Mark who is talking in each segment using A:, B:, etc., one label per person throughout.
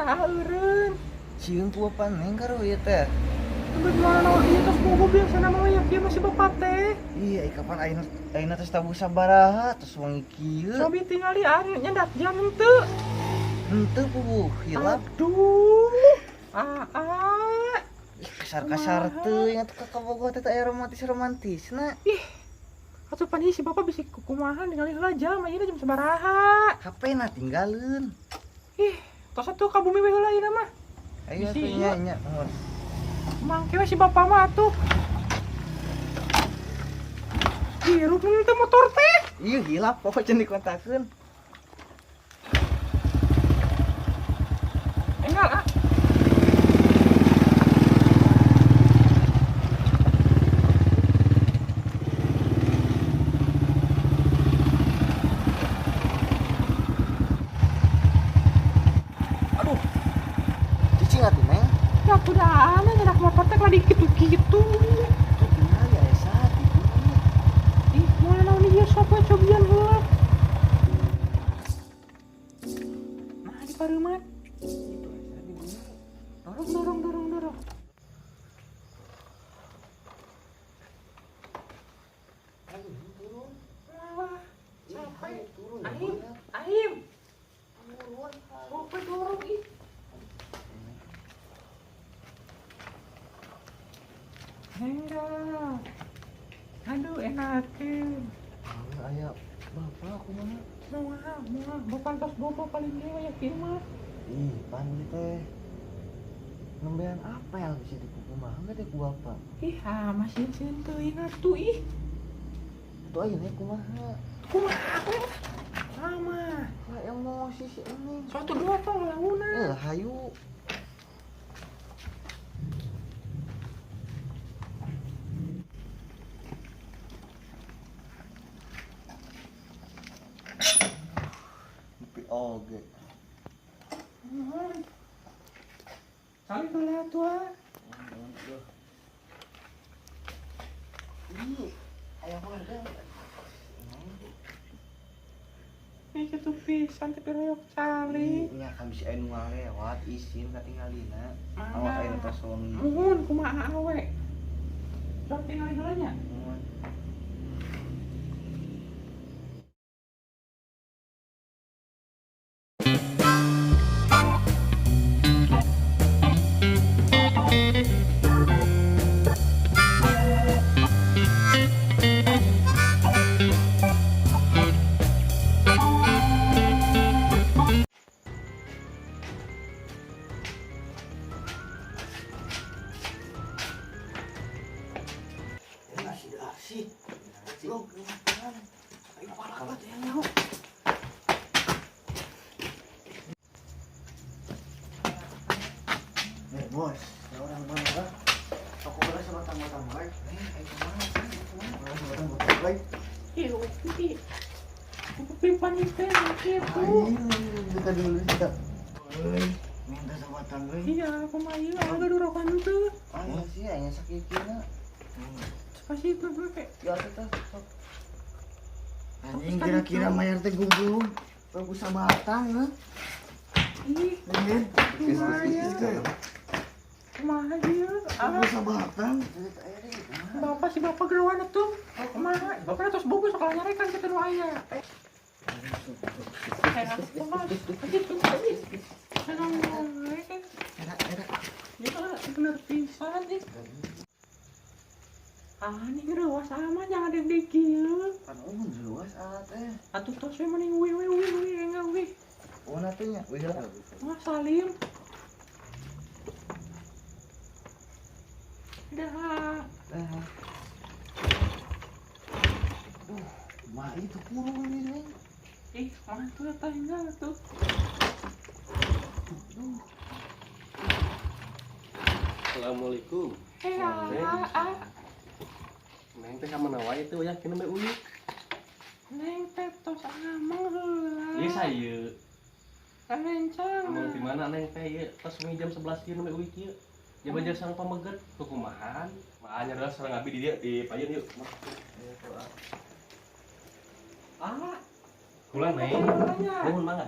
A: nah eureun.
B: Sieun ku apa neng karo ieu teh?
A: Bagaimana ieu tos bogo biasa nama ya kieu masih bapak teh.
B: Iya, kapan ayeuna tos tabu sabaraha tos wangi kieu.
A: Cobi tingali nyendak jam henteu.
B: Henteu puguh hilap.
A: Aduh.
B: Kasar-kasar teu ingat ka kabogoh teh aya romantis-romantisna.
A: Ih. Atuh pan si bapak bisa kukumahan ningali heula jam ayeuna jam sabaraha.
B: HP-na tinggalin.
A: Ih, tos atuh ka bumi we heula ieu mah.
B: Ayo
A: Bisi
B: teh
A: ieu.
B: nya.
A: Mangke we si bapak mah atuh. Hirup teu motor teh.
B: Iya hilap pokok cenah dikontakeun.
A: Enggak ah.
B: Aduh. Cicing atuh neng.
A: Ya kuda aneh nyedak motor teh lagi gitu-gitu.
B: Tuh tinggal ya esa di bumi.
A: Ih, mana naon ieu sok we cobian heula. Nah, di pareumat.
B: Itu esa di bumi.
A: Dorong.
B: Aduh, turun.
A: Wah, capek.
B: Turun.
A: Aim.
B: Turun.
A: Sok we dorong ih. Enggak. Aduh, enakeun.
B: Aya bapak kumaha?
A: Moal. Bukan tos bobo paling dewa ya kieu mah.
B: Ih, pan ieu teh. Nembean apel bisa di kumaha enggak teh ku bapak.
A: Ih, masih teuing atuh ih.
B: Tuh ayeuna kumaha?
A: Kumaha we? Lama.
B: Lah emosi si Eneng.
A: Suatu dua tong launa.
B: Hayu. Tapi oge.
A: Saling bala tua.
B: Ini aya warga.
A: Ih, kitu pisan teh royok cali.
B: Nya kan bisa anu ngalewat isin katinggalina.
A: Mangga.
B: Awak aya tos wangi.
A: Muhun kumaha awe. Sok tinggal heula nya.
B: Asih. Lo kemakan. Ayo palakat ya nyaho. Bos, orang mana? Aku beres sama tamu-tamu baik. Ayo kemana? Beres sama tamu-tamu baik.
A: Ih, upi. Upi panitia kitu.
B: Kita dulu kita. Minta sama tamu baik.
A: Iya, kumaha ieu angga durokan teu.
B: Ayo sih, hanya sakitnya.
A: Pasti itu gue kayak
B: Ya kita. Anjing kira-kira mayar teh gugum. Bagus sabatang, nah.
A: ih, kumaha ieu?
B: Bagus sabatang.
A: Bapak si bapak gerawan tuh. Kumaha? Bapak terus bobo sok nyarekan kita nu aya. Bener pisan nih. Ini geus sama jangan deg-deg kieu.
B: Kan umum luas teh.
A: Atuh tos we mending we enggak we.
B: Oh natunya, wih lah.
A: Wah Salim. Dah.
B: Mah itu kurung nih, Neng.
A: Ih, mantul tinggal tuh.
C: Assalamualaikum. Neng teh sama nawa itu yakin mbak Uyu.
A: Neng teh tos amang heula.
C: Ieu saya.
A: Rencang.
C: Amang di mana neng teh ieu pas wengi jam 11 kieu mbak Uyu kieu. Jam aja sang pameget kukumahan. Makanya adalah sareng abi di dia di payeun yuk.
A: Ah,
C: Pulang neng. Nuhun mangga.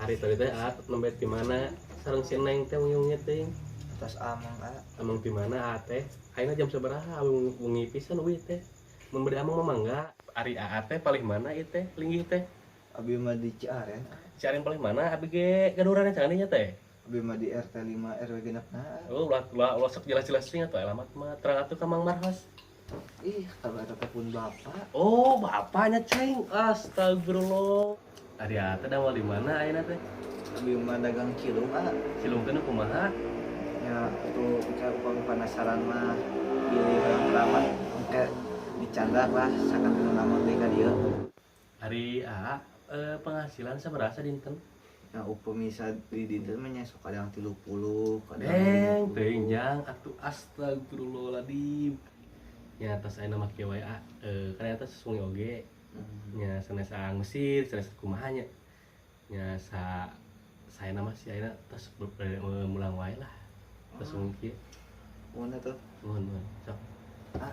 C: Hari tadi teh nembet di mana? Sareng si Neng teh uyungnya teh.
B: Atas amang
C: Amang di mana teh? Ayeuna jam sabaraha wengi pisan euy teh. Mun bade amang mah mangga. Ari teh paling mana ieu teh? Linggih teh.
B: Abi mah di Ciaren.
C: Ciaren paling mana? Abi ge gaduran cangan nya teh.
B: Abi mah di RT 5 RW genepna.
C: Oh, ulah sok jelas-jelas nih atuh alamat mah terang atuh ka Mang Marhas.
B: Ih, kalau eta teh pun bapak.
C: Oh, bapaknya ceng. Astagfirullah. Ari teh dawal di mana ayeuna teh?
B: Abi mah dagang cilung
C: Cilung teh nu kumaha?
B: Ya tuh kayak penasaran mah pilih orang keramat kayak dicandak lah sakan nama teh ka dieu.
C: Hari penghasilan sabaraha dinten?
B: Ya upami di dinten mah nya sok kadang 30, kadang
C: Teuing jang atuh astagfirullahaladzim. Nya tos ayeuna mah kieu wae kan eta sungai oge. Nya sanes ngusir, sanes kumaha nya. Nya saena mah si ayeuna tos mulang wae lah. Tos sungai kieu.
B: Mana tuh?
C: Nuhun sok.
B: Ah,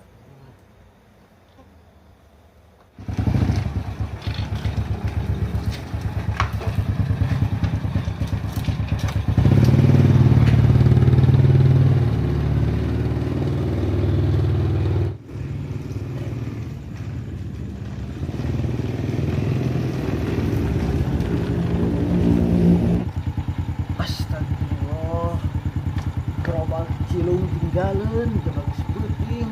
B: astagfirullah. Gerobak cilung tinggalin, gerobak sebuting.